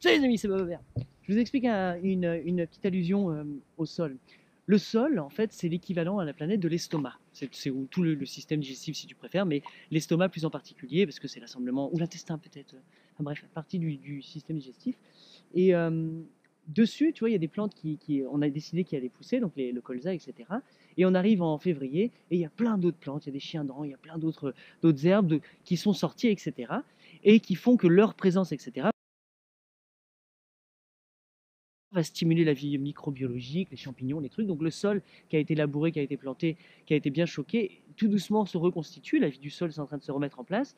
Salut les amis, c'est Bob Vert. Je vous explique une petite allusion au sol. Le sol, en fait, c'est l'équivalent à la planète de l'estomac. C'est tout le système digestif, si tu préfères, mais l'estomac plus en particulier, parce que c'est l'assemblement, ou l'intestin peut-être, enfin bref, partie du système digestif. Et dessus, tu vois, il y a des plantes on a décidé qu'il allaient pousser, donc le colza, etc. Et on arrive en février, et il y a plein d'autres plantes, il y a des chiens-dents, il y a plein d'autres herbes qui sont sorties, etc. Et qui font que leur présence, etc., va stimuler la vie microbiologique, les champignons, les trucs. Donc le sol qui a été labouré, qui a été planté, qui a été bien choqué, tout doucement se reconstitue, la vie du sol est en train de se remettre en place.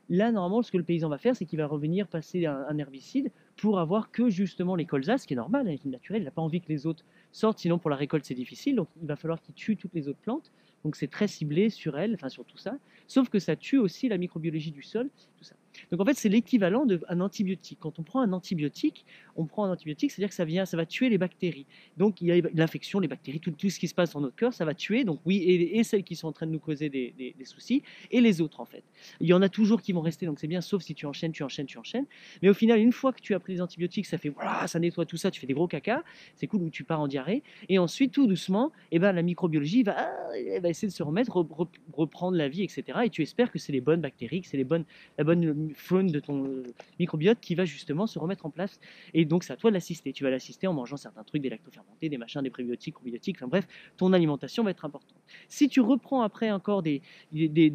Là, normalement, ce que le paysan va faire, c'est qu'il va revenir passer un herbicide pour avoir que justement les colzas, ce qui est normal, hein, naturel, il n'a pas envie que les autres sortent, sinon pour la récolte c'est difficile, donc il va falloir qu'il tue toutes les autres plantes. Donc c'est très ciblé sur elles, enfin sur tout ça. Sauf que ça tue aussi la microbiologie du sol, tout ça. Donc en fait, c'est l'équivalent d'un antibiotique. Quand on prend un antibiotique, c'est-à-dire que ça va tuer les bactéries. Donc il y a l'infection, les bactéries, tout ce qui se passe dans notre corps, ça va tuer. Donc oui, et celles qui sont en train de nous causer des soucis, et les autres en fait. Il y en a toujours qui vont rester, donc c'est bien, sauf si tu enchaînes, tu enchaînes, tu enchaînes. Mais au final, une fois que tu as pris les antibiotiques, ça fait voilà, ça nettoie tout ça, tu fais des gros caca, c'est cool, où tu pars en diarrhée. Et ensuite, tout doucement, eh ben, la microbiologie elle va essayer de se remettre, reprendre la vie, etc. Et tu espères que c'est les bonnes bactéries, que c'est la bonne faune de ton microbiote qui va justement se remettre en place. Et donc, c'est à toi de l'assister. Tu vas l'assister en mangeant certains trucs, des lactofermentés, des machins, des prébiotiques, probiotiques, enfin bref, ton alimentation va être importante. Si tu reprends après encore des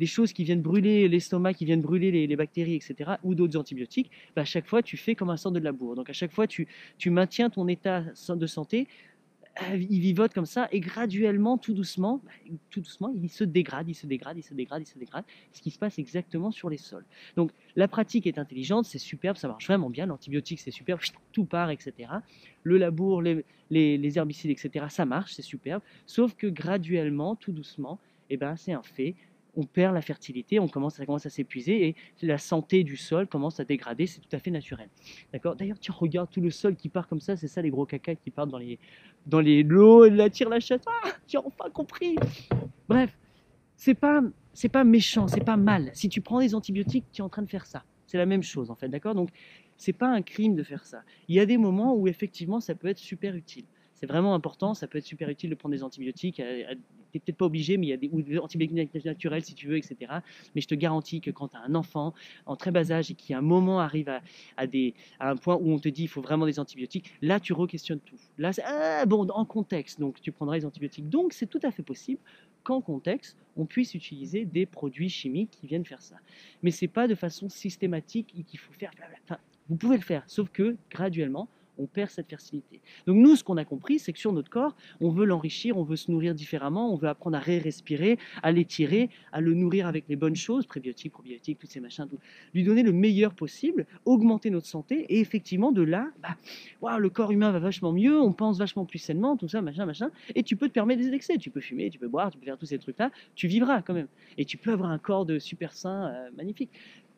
choses qui viennent brûler l'estomac, qui viennent brûler les bactéries, etc., ou d'autres antibiotiques, bah, à chaque fois, tu fais comme un sort de labour. Donc, à chaque fois, tu maintiens ton état de santé, il vivote comme ça, et graduellement, tout doucement, il se dégrade, il se dégrade, il se dégrade, il se dégrade, ce qui se passe exactement sur les sols. Donc, la pratique est intelligente, c'est superbe, ça marche vraiment bien, l'antibiotique, c'est superbe, tout part, etc. Le labour, les herbicides, etc., ça marche, c'est superbe, sauf que graduellement, tout doucement, eh ben, c'est un fait, on perd la fertilité, ça commence à s'épuiser et la santé du sol commence à dégrader, c'est tout à fait naturel. D'accord. D'ailleurs, tu regardes tout le sol qui part comme ça, c'est ça les gros caca qui partent dans les lots, elle attire la chatte. Ah, tu as enfin compris. Bref, c'est pas, c'est pas méchant, c'est pas mal. Si tu prends des antibiotiques, tu es en train de faire ça. C'est la même chose en fait, d'accord. Donc, c'est pas un crime de faire ça. Il y a des moments où effectivement ça peut être super utile. C'est vraiment important, ça peut être super utile de prendre des antibiotiques. T'es peut-être pas obligé, mais il y a des antibiotiques naturels si tu veux, etc. Mais je te garantis que quand tu as un enfant en très bas âge et qui à un moment arrive à un point où on te dit il faut vraiment des antibiotiques, là tu re-questionnes tout. Là, c'est bon, en contexte, donc tu prendras les antibiotiques. Donc c'est tout à fait possible qu'en contexte, on puisse utiliser des produits chimiques qui viennent faire ça. Mais c'est pas de façon systématique qu'il faut faire. Enfin, vous pouvez le faire, sauf que graduellement, on perd cette fertilité. Donc nous, ce qu'on a compris, c'est que sur notre corps, on veut l'enrichir, on veut se nourrir différemment, on veut apprendre à respirer, à l'étirer, à le nourrir avec les bonnes choses, prébiotiques, probiotiques, tous ces machins, tout. Lui donner le meilleur possible, augmenter notre santé, et effectivement, de là, wow, le corps humain va vachement mieux, on pense vachement plus sainement, tout ça, machin, machin, et tu peux te permettre des excès, tu peux fumer, tu peux boire, tu peux faire tous ces trucs-là, tu vivras quand même, et tu peux avoir un corps de super sain, magnifique.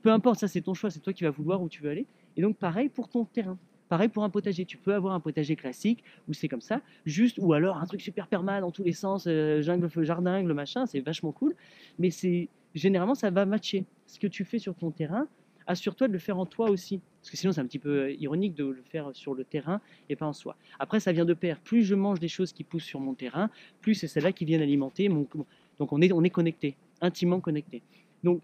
Peu importe, ça c'est ton choix, c'est toi qui vas vouloir où tu veux aller. Et donc pareil pour ton terrain. Pareil pour un potager, tu peux avoir un potager classique où c'est comme ça, juste ou alors un truc super perma dans tous les sens, jungle, feu, jardin, le machin, c'est vachement cool, mais c'est généralement ça va matcher. Ce que tu fais sur ton terrain, assure-toi de le faire en toi aussi, parce que sinon c'est un petit peu ironique de le faire sur le terrain et pas en soi. Après ça vient de pair, plus je mange des choses qui poussent sur mon terrain, plus c'est celles-là qui viennent alimenter mon. Donc on est connecté, intimement connecté. Donc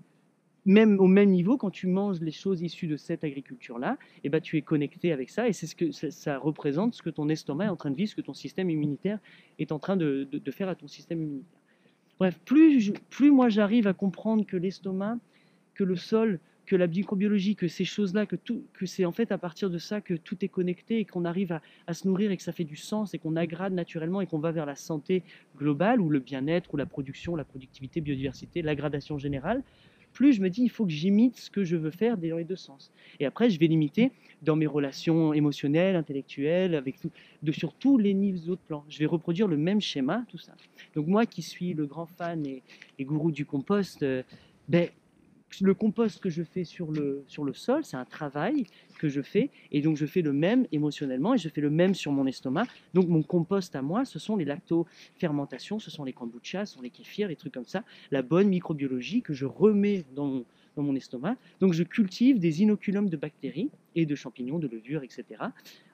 même au même niveau, quand tu manges les choses issues de cette agriculture-là, eh ben, tu es connecté avec ça et c'est ce que ça représente, ce que ton estomac est en train de vivre, ce que ton système immunitaire est en train de faire à ton système immunitaire. Bref, plus moi j'arrive à comprendre que l'estomac, que le sol, que la microbiologie, que ces choses-là, que c'est en fait à partir de ça que tout est connecté et qu'on arrive à se nourrir et que ça fait du sens et qu'on agrade naturellement et qu'on va vers la santé globale ou le bien-être ou la production, la productivité, biodiversité, l'aggradation générale, plus je me dis il faut que j'imite ce que je veux faire dans les deux sens. Et après, je vais limiter dans mes relations émotionnelles, intellectuelles, sur tous les niveaux de plans. Je vais reproduire le même schéma, tout ça. Donc moi qui suis le grand fan et gourou du compost, ben, le compost que je fais sur le sol, c'est un travail que je fais, et donc je fais le même émotionnellement, et je fais le même sur mon estomac. Donc mon compost à moi, ce sont les lactofermentations, ce sont les kombuchas, ce sont les kéfirs, les trucs comme ça, la bonne microbiologie que je remets dans mon estomac. Donc je cultive des inoculums de bactéries et de champignons, de levures, etc.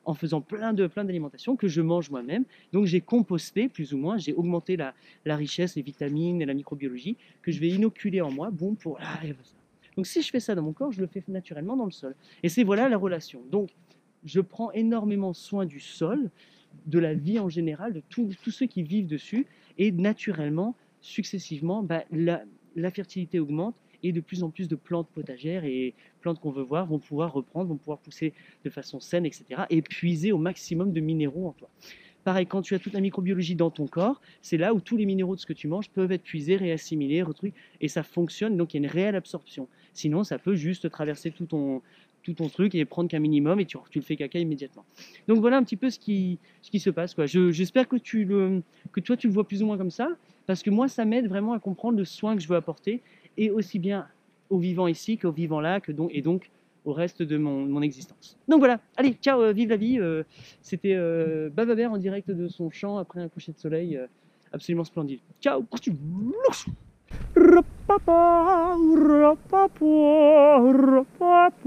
en faisant plein d'alimentations que je mange moi-même. Donc j'ai composté plus ou moins, j'ai augmenté la richesse, les vitamines et la microbiologie que je vais inoculer en moi, bon, pour... Donc si je fais ça dans mon corps, je le fais naturellement dans le sol. Et c'est voilà la relation. Donc je prends énormément soin du sol, de la vie en général, de tous ceux qui vivent dessus, et naturellement, successivement, la fertilité augmente et de plus en plus de plantes potagères et plantes qu'on veut voir vont pouvoir reprendre, vont pouvoir pousser de façon saine, etc. et puiser au maximum de minéraux en toi. Pareil, quand tu as toute la microbiologie dans ton corps, c'est là où tous les minéraux de ce que tu manges peuvent être puisés, réassimilés, retrucs, et ça fonctionne, donc il y a une réelle absorption. Sinon, ça peut juste traverser tout ton truc et prendre qu'un minimum et tu le fais caca immédiatement. Donc voilà un petit peu ce qui se passe, quoi. J'espère que toi tu le vois plus ou moins comme ça, parce que moi ça m'aide vraiment à comprendre le soin que je veux apporter, et aussi bien aux vivants ici qu'aux vivants là, et donc au reste de mon existence. Donc voilà, allez, ciao, vive la vie. C'était Bavabert en direct de son champ après un coucher de soleil absolument splendide. Ciao. Rapapa, rapapa, rapapa.